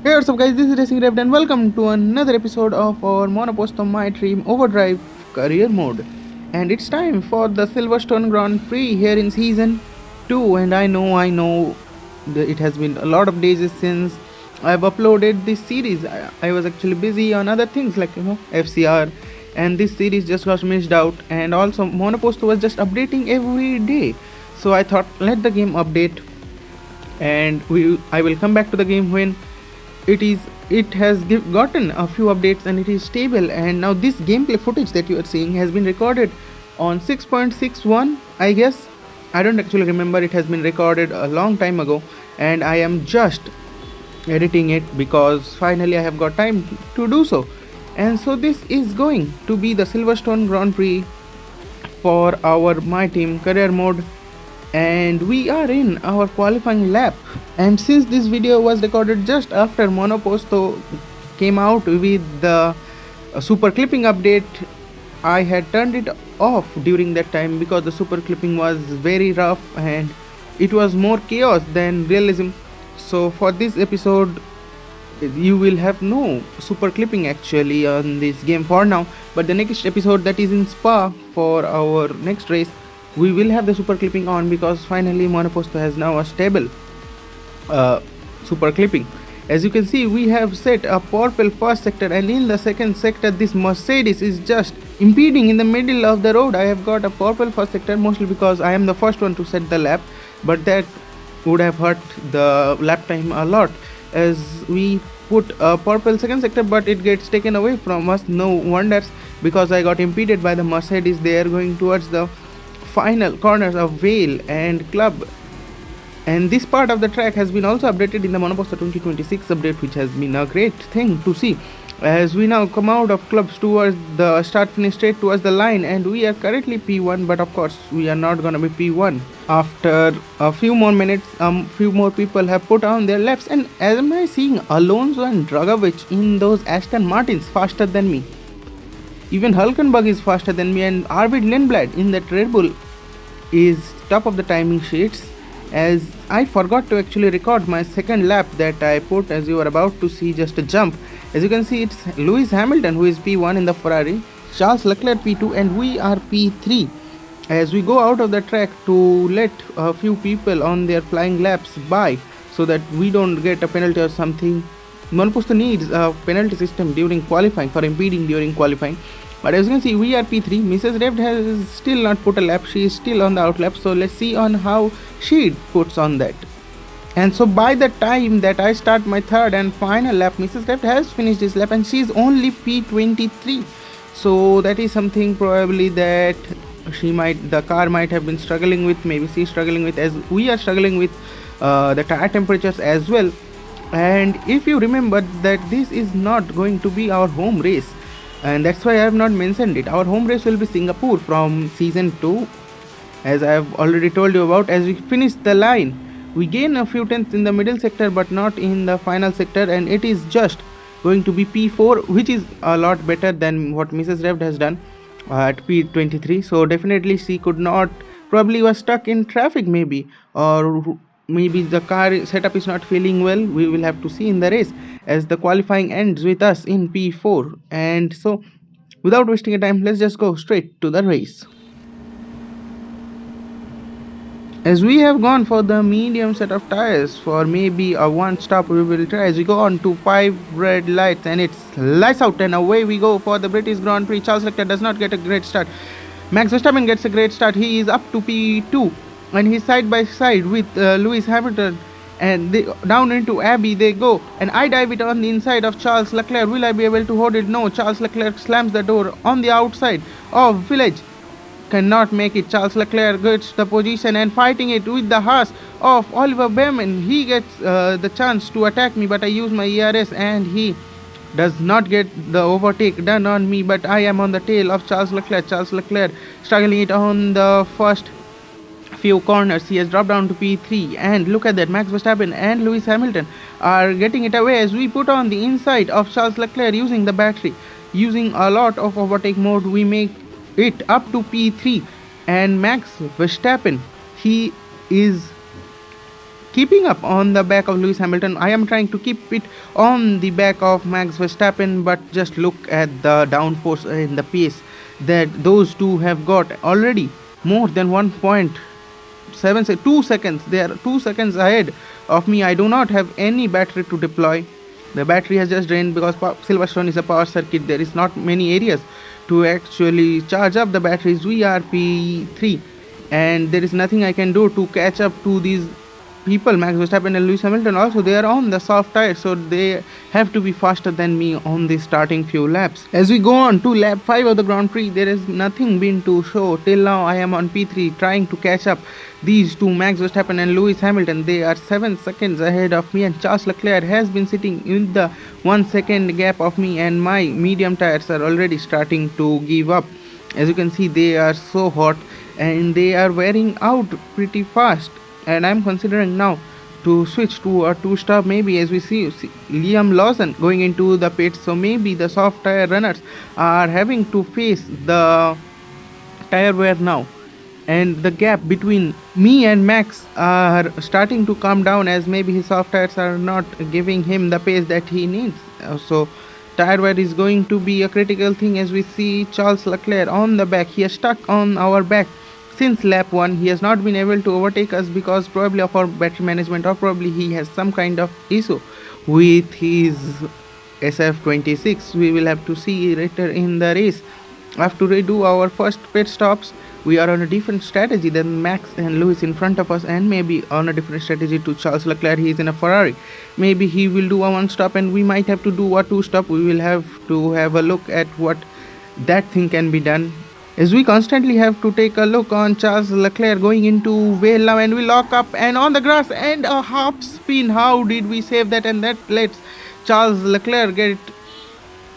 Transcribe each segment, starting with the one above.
Hey, what's up, guys? This is Racing Rev, and welcome to another episode of our Monoposto My Dream Overdrive Career Mode. And it's time for the Silverstone Grand Prix here in Season 2. And I know that it has been a lot of days since I've uploaded this series. I was actually busy on other things like, FCR, and this series just got missed out. And also, Monoposto was just updating every day. So I thought, let the game update, and I will come back to the game when it has gotten a few updates and it is stable. And now this gameplay footage that you are seeing has been recorded on 6.61, I guess. I don't actually remember, it has been recorded a long time ago, and I am just editing it because finally I have got time to do so. And so this is going to be the Silverstone Grand Prix for our My Team career mode, and we are in our qualifying lap. And since this video was recorded just after Monoposto came out with the super clipping update, I had turned it off during that time because the super clipping was very rough and it was more chaos than realism. So for this episode you will have no super clipping actually on this game for now, but the next episode, that is in Spa, for our next race, we will have the super clipping on, because finally Monoposto has now a stable super clipping. As you can see, we have set a purple first sector, and in the second sector this Mercedes is just impeding in the middle of the road. I have got a purple first sector mostly because I am the first one to set the lap, but that would have hurt the lap time a lot, as we put a purple second sector but it gets taken away from us. No wonders, because I got impeded by the Mercedes. They are going towards the final corners of Vale and Club, and this part of the track has been also updated in the Monoposto 2026 update, which has been a great thing to see, as we now come out of clubs towards the start finish straight towards the line. And we are currently P1, but of course we are not gonna be P1. After a few more minutes, few more people have put on their laps, and as am I seeing Alonso and Dragovic in those Aston Martins faster than me. Even Hulkenberg is faster than me, and Arvid Lindblad in that Red Bull is top of the timing sheets. As I forgot to actually record my second lap that I put, as you are about to see just a jump. As you can see, it's Lewis Hamilton who is P1 in the Ferrari, Charles Leclerc P2, and we are P3. As we go out of the track to let a few people on their flying laps by, so that we don't get a penalty or something. Monoposto needs a penalty system during qualifying for impeding during qualifying. But as you can see, we are P3. Mrs. Rev has still not put a lap. She is still on the out lap. So let's see on how she puts on that. And so by the time that I start my third and final lap, Mrs. Rev has finished this lap and she is only P23. So that is something probably that the car might have been struggling with. Maybe she's struggling with, as we are struggling with the tire temperatures as well. And if you remember that this is not going to be our home race, and that's why I have not mentioned it. Our home race will be Singapore from season 2, as I have already told you about. As we finish the line, we gain a few tenths in the middle sector but not in the final sector, and it is just going to be P4, which is a lot better than what Mrs. Rev has done at P23. So definitely she could not, probably was stuck in traffic maybe, or maybe the car setup is not feeling well. We will have to see in the race, as the qualifying ends with us in P4. And so without wasting a time, let's just go straight to the race. As we have gone for the medium set of tires, for maybe a one stop we will try, as we go on to 5 red lights, and it's lights out and away we go for the British Grand Prix. Charles Leclerc does not get a great start. Max Verstappen gets a great start. He is up to P2, and he's side by side with Lewis Hamilton, and down into Abbey they go, and I dive it on the inside of Charles Leclerc. Will I be able to hold it? No. Charles Leclerc slams the door on the outside of Village. Cannot make it. Charles Leclerc gets the position and fighting it with the Haas of Oliver Behrman. He gets the chance to attack me, but I use my ERS and he does not get the overtake done on me, but I am on the tail of Charles Leclerc. Charles Leclerc struggling it on the first few corners. He has dropped down to P3, and look at that, Max Verstappen and Lewis Hamilton are getting it away as we put on the inside of Charles Leclerc using the battery. Using a lot of overtake mode, we make it up to P3, and Max Verstappen, he is keeping up on the back of Lewis Hamilton. I am trying to keep it on the back of Max Verstappen, but just look at the downforce in the pace that those two have got already. More than 2 seconds. They are 2 seconds ahead of me. I do not have any battery to deploy. The battery has just drained because Silverstone is a power circuit. There is not many areas to actually charge up the batteries. We are P3 and there is nothing I can do to catch up to these people. Max Verstappen and Lewis Hamilton also, they are on the soft tires, so they have to be faster than me on the starting few laps. As we go on to lap 5 of the Grand Prix, there is nothing been to show. Till now I am on P3 trying to catch up these two, Max Verstappen and Lewis Hamilton. They are 7 seconds ahead of me, and Charles Leclerc has been sitting in the 1 second gap of me, and my medium tires are already starting to give up. As you can see, they are so hot and they are wearing out pretty fast, and I'm considering now to switch to a 2-stop maybe. As we see Liam Lawson going into the pits, so maybe the soft tire runners are having to face the tire wear now, and the gap between me and Max are starting to come down, as maybe his soft tires are not giving him the pace that he needs. So tire wear is going to be a critical thing. As we see Charles Leclerc on the back, he is stuck on our back since lap 1. He has not been able to overtake us because probably of our battery management, or probably he has some kind of issue with his SF26. We will have to see later in the race. After we do our first pit stops, we are on a different strategy than Max and Lewis in front of us, and maybe on a different strategy to Charles Leclerc. He is in a Ferrari. Maybe he will do a 1-stop and we might have to do a 2-stop. We will have to have a look at what that thing can be done. As we constantly have to take a look on Charles Leclerc going into Vale now, and we lock up and on the grass and a half spin. How did we save that? And that lets Charles Leclerc get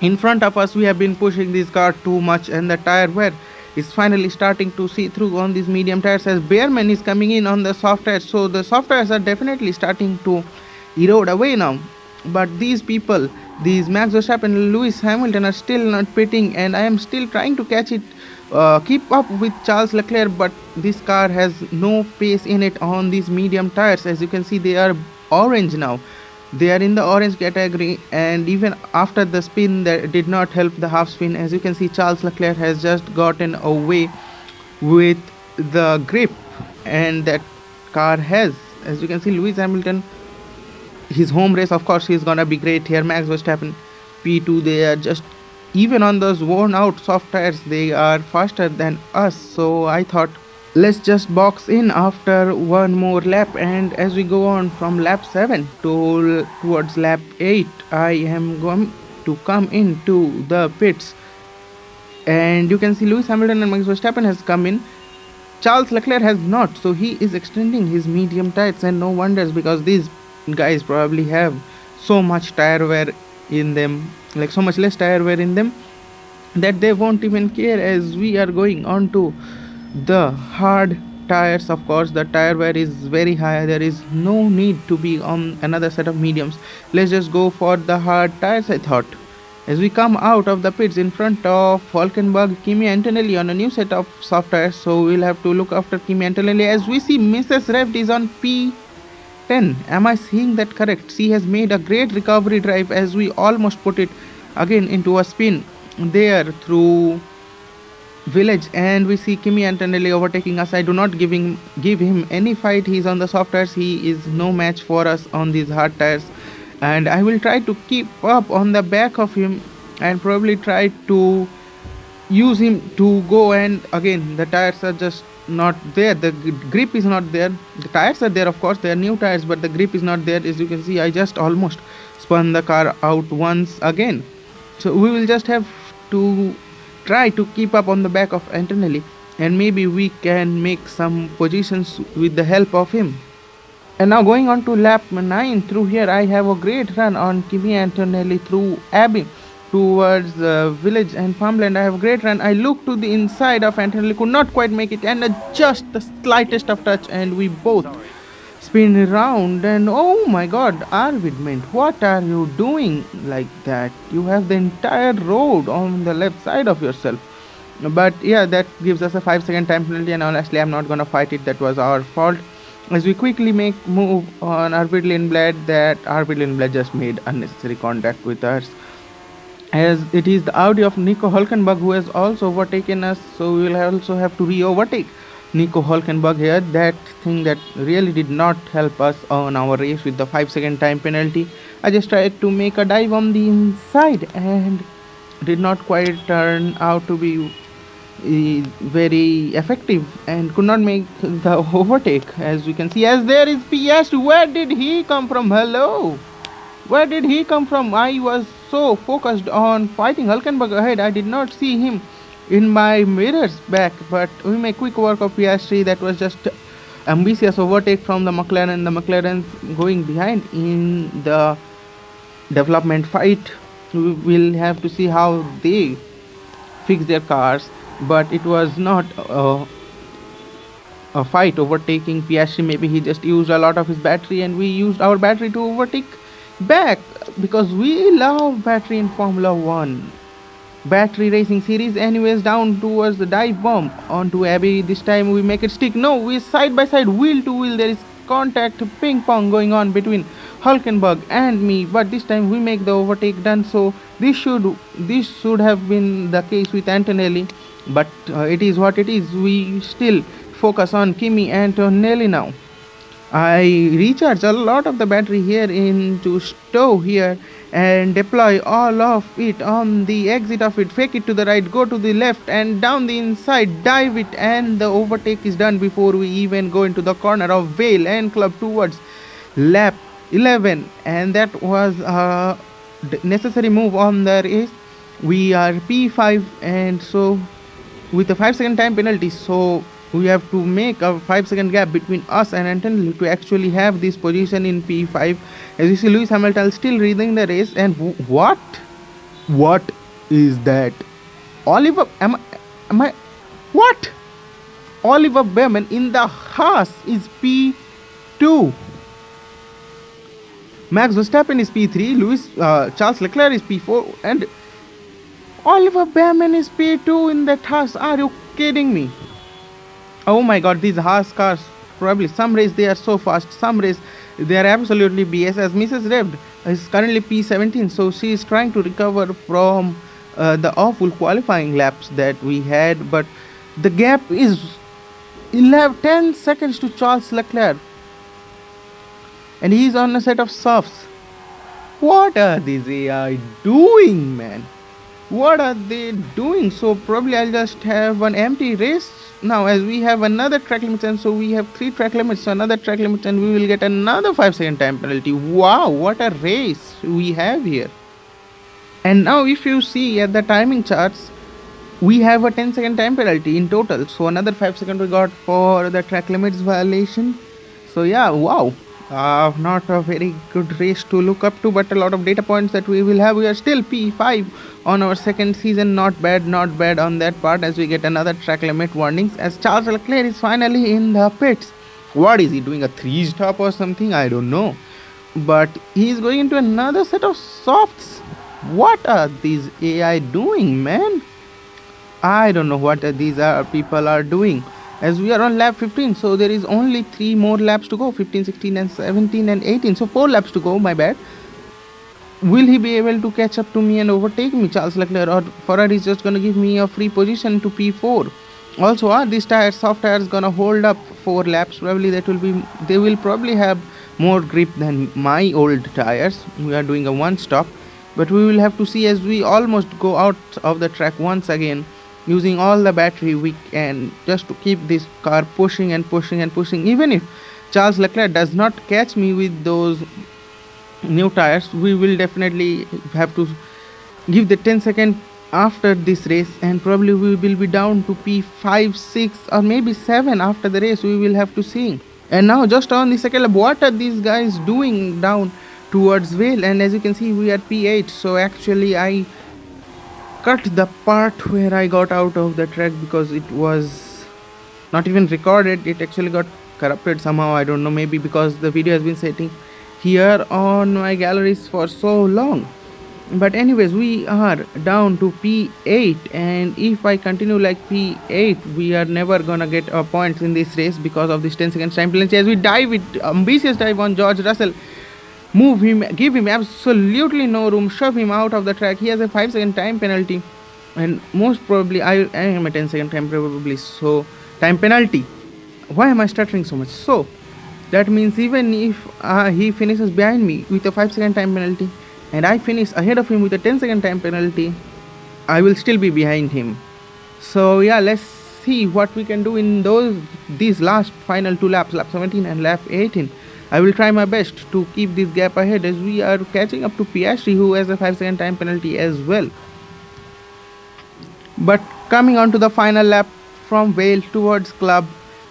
in front of us. We have been pushing this car too much, and the tire wear is finally starting to see through on these medium tires, as Bearman is coming in on the soft tires. So the soft tires are definitely starting to erode away now. But these people, these Max Verstappen and Lewis Hamilton, are still not pitting, and I am still trying to catch it, keep up with Charles Leclerc, but this car has no pace in it on these medium tires. As you can see, they are orange now. They are in the orange category, and even after the spin, that did not help the half spin. As you can see, Charles Leclerc has just gotten away with the grip, and that car has. As you can see, Lewis Hamilton, his home race, of course, he's gonna be great here. Max Verstappen, P2, they are just, even on those worn out soft tires, they are faster than us. So I thought, let's just box in after one more lap. And as we go on from lap 7 towards lap 8, I am going to come into the pits, and you can see Lewis Hamilton and Max Verstappen has come in. Charles Leclerc has not, so he is extending his medium tires, and no wonders, because these guys probably have so much tire wear in them, like so much less tire wear in them, that they won't even care. As we are going on to the hard tires, of course the tire wear is very high. There is no need to be on another set of mediums. Let's just go for the hard tires, I thought. As we come out of the pits in front of Hulkenberg, Kimi Antonelli on a new set of soft tires, so we'll have to look after Kimi Antonelli. As we see Mrs. Revd is on P10. Am I seeing that correct? She has made a great recovery drive, as we almost put it again into a spin there through village, and we see Kimi Antonelli overtaking us. I do not give him any fight. He's on the soft tires. He is no match for us on these hard tires, and I will try to keep up on the back of him and probably try to use him to go. And again, the tires are just not there. The grip is not there. The tires are there, of course, they are new tires, but the grip is not there. As you can see, I just almost spun the car out once again. So we will just have to try to keep up on the back of Antonelli, and maybe we can make some positions with the help of him. And now going on to lap 9, through here I have a great run on Kimi Antonelli through Abbey towards village and farmland. I have a great run. I look to the inside of Antonelli, could not quite make it, and just the slightest of touch, and we both spin around. And oh my god, Arvid, man, what are you doing like that? You have the entire road on the left side of yourself. But yeah, that gives us a 5-second time penalty, and honestly I'm not gonna fight it. That was our fault. as we quickly make move on Arvid Lindblad, that Arvid Lindblad just made unnecessary contact with us, as it is the Audi of Nico Hulkenberg who has also overtaken us, so we will also have to re-overtake Nico Hulkenberg here. That thing that really did not help us on our race with the 5-second time penalty. I just tried to make a dive on the inside and did not quite turn out to be very effective and could not make the overtake. As we can see, as there is Piastri. Where did he come from? Hello, where did he come from? I was so focused on fighting Hulkenberg ahead, I did not see him in my mirrors back. But we make quick work of Piastri. That was just ambitious overtake from the McLaren. The McLaren's going behind in the development fight. We will have to see how they fix their cars, but it was not a fight overtaking Piastri. Maybe he just used a lot of his battery and we used our battery to overtake back, because we love battery in Formula 1. Battery racing series. Anyways, down towards the dive bomb onto Abbey. This time we make it stick. No, we side by side, wheel to wheel. There is contact ping pong going on between Hulkenberg and me, but this time we make the overtake done. So this should have been the case with Antonelli, but it is what it is. We still focus on Kimi and Antonelli now. I recharge a lot of the battery here into stove here and deploy all of it on the exit of it. Fake it to the right, go to the left and down the inside, dive it, and the overtake is done before we even go into the corner of Vale and Club towards lap 11. And that was a necessary move on the race. We are P5, and so with a 5-second time penalty, so we have to make a 5-second gap between us and Antonelli to actually have this position in P5. As you see, Lewis Hamilton still leading the race, and what is that? Oliver, am I what? Oliver Behrman in the Haas is P2. Max Verstappen is P3. Charles Leclerc is P4, and Oliver Behrman is P2 in that Haas. Are you kidding me? Oh my god, these Haas cars, probably some race they are so fast, some race they are absolutely BS. As Mrs. Revd is currently P17, so she is trying to recover from the awful qualifying laps that we had, but the gap is 10 seconds to Charles Leclerc, and he is on a set of softs. What are these AI doing, man? What are they doing? So probably I'll just have an empty race now, as we have another track limit, and so we have 3 track limits, so another track limit, and we will get another 5-second time penalty. Wow, what a race we have here. And now if you see at the timing charts, we have a 10-second time penalty in total, so another 5 seconds we got for the track limits violation. So yeah, wow, not a very good race to look up to, but a lot of data points that we will have. We are still P5 on our second season. Not bad on that part, as we get another track limit warnings, as Charles Leclerc is finally in the pits. What is he doing, a 3-stop or something? I don't know, but he is going into another set of softs. What are these AI doing, man? I don't know what these people are doing, as we are on lap 15, so there is only 3 more laps to go, 15, 16 and 17 and 18, so 4 laps to go, my bad. Will he be able to catch up to me and overtake me, Charles Leclerc, or Ferrari is just gonna give me a free position to P4? Also, are these tires, soft tires, gonna hold up 4 laps? Probably they will probably have more grip than my old tires. We are doing a 1-stop, but we will have to see, as we almost go out of the track once again, using all the battery we can just to keep this car pushing and pushing and pushing. Even if Charles Leclerc does not catch me with those new tires, we will definitely have to give the 10-second after this race, and probably we will be down to P5, 6 or maybe 7 after the race. We will have to see. And now just on the second lap, what are these guys doing down towards Vale? And as you can see, we are P8, so actually I cut the part where I got out of the track because it was not even recorded. It actually got corrupted somehow, I don't know, maybe because the video has been sitting here on my galleries for so long. But anyways, we are down to P8, and if I continue like P8, we are never gonna get points in this race because of this 10 seconds time penalty. As we dive with ambitious dive on George Russell, move him, give him absolutely no room, shove him out of the track. He has a 5-second time penalty, and most probably I am a 10-second time probably. So time penalty. Why am I stuttering so much? So that means even if he finishes behind me with a 5-second time penalty, and I finish ahead of him with a 10-second time penalty, I will still be behind him. So yeah, let's see what we can do in these last final two laps, lap 17 and lap 18. I will try my best to keep this gap ahead as we are catching up to Piastri, who has a 5-second time penalty as well. But coming on to the final lap from Vale towards Club,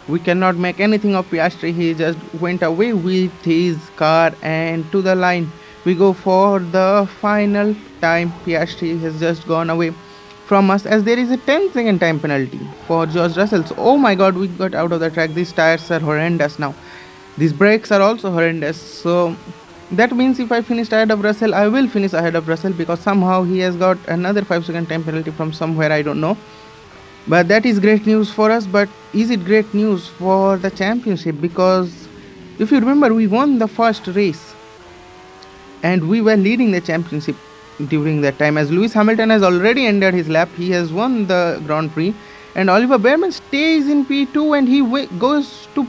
we cannot make anything of Piastri. He just went away with his car, and to the line we go for the final time. Piastri has just gone away from us as there is a 10-second time penalty for George Russell. So, oh my god, we got out of the track. These tires are horrendous now. These brakes are also horrendous. So that means if I finish ahead of Russell, I will finish ahead of Russell because somehow he has got another 5-second time penalty from somewhere, I don't know. But that is great news for us. But is it great news for the championship? Because if you remember, we won the first race and we were leading the championship during that time, as Lewis Hamilton has already ended his lap. He has won the Grand Prix, and Oliver Behrman stays in P2 and he goes to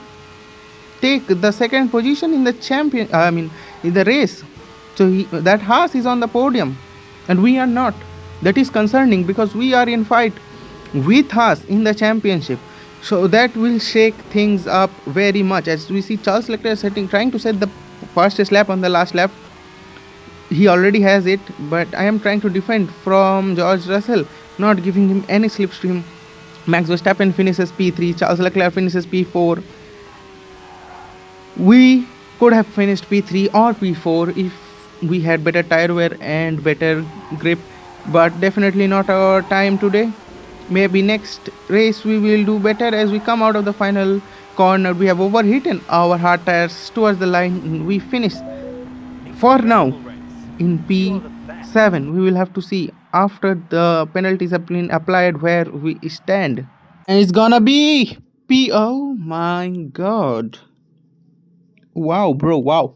take the second position in the in the race. So that Haas is on the podium and we are not. That is concerning because we are in fight with Haas in the championship. So that will shake things up very much, as we see Charles Leclerc trying to set the fastest lap on the last lap. He already has it, but I am trying to defend from George Russell, not giving him any slipstream. Max Verstappen finishes P3, Charles Leclerc finishes P4. We could have finished P3 or P4 if we had better tire wear and better grip, but definitely not our time today. Maybe next race we will do better. As we come out of the final corner, we have overheated our hard tires towards the line. We finish for now in P7. We will have to see after the penalties have been applied where we stand. And it's gonna be P. Oh my god. Wow, bro, wow.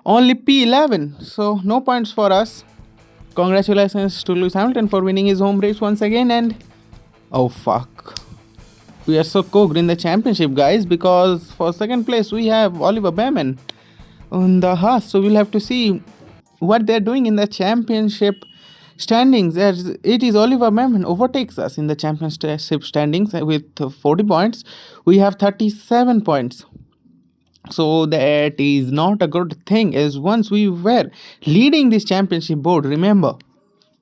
Only P11. So no points for us. Congratulations to Lewis Hamilton for winning his home race once again. And oh fuck. We are so cooked in the championship, guys, because for second place we have Oliver Behrman on the Haas. So we'll have to see what they're doing in the championship standings. As it is Oliver Behrman overtakes us in the championship standings with 40 points. We have 37 points. So that is not a good thing, as once we were leading this championship board, remember,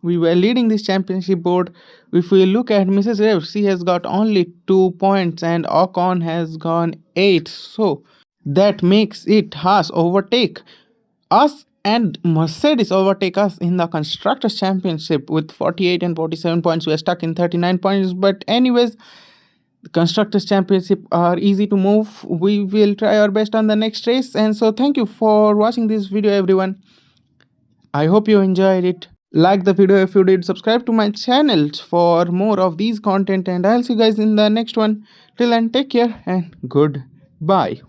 we were leading this championship board. If we look at Mrs. Rev, she has got only 2 points and Ocon has gone 8. So that makes it Haas overtake us and Mercedes overtake us in the Constructors' Championship with 48 and 47 points. We are stuck in 39 points. But anyways, the Constructors' Championship are easy to move. We will try our best on the next race. And so thank you for watching this video, everyone. I hope you enjoyed it. Like the video if you did. Subscribe to my channel for more of these content. And I'll see you guys in the next one. Till then, take care and goodbye.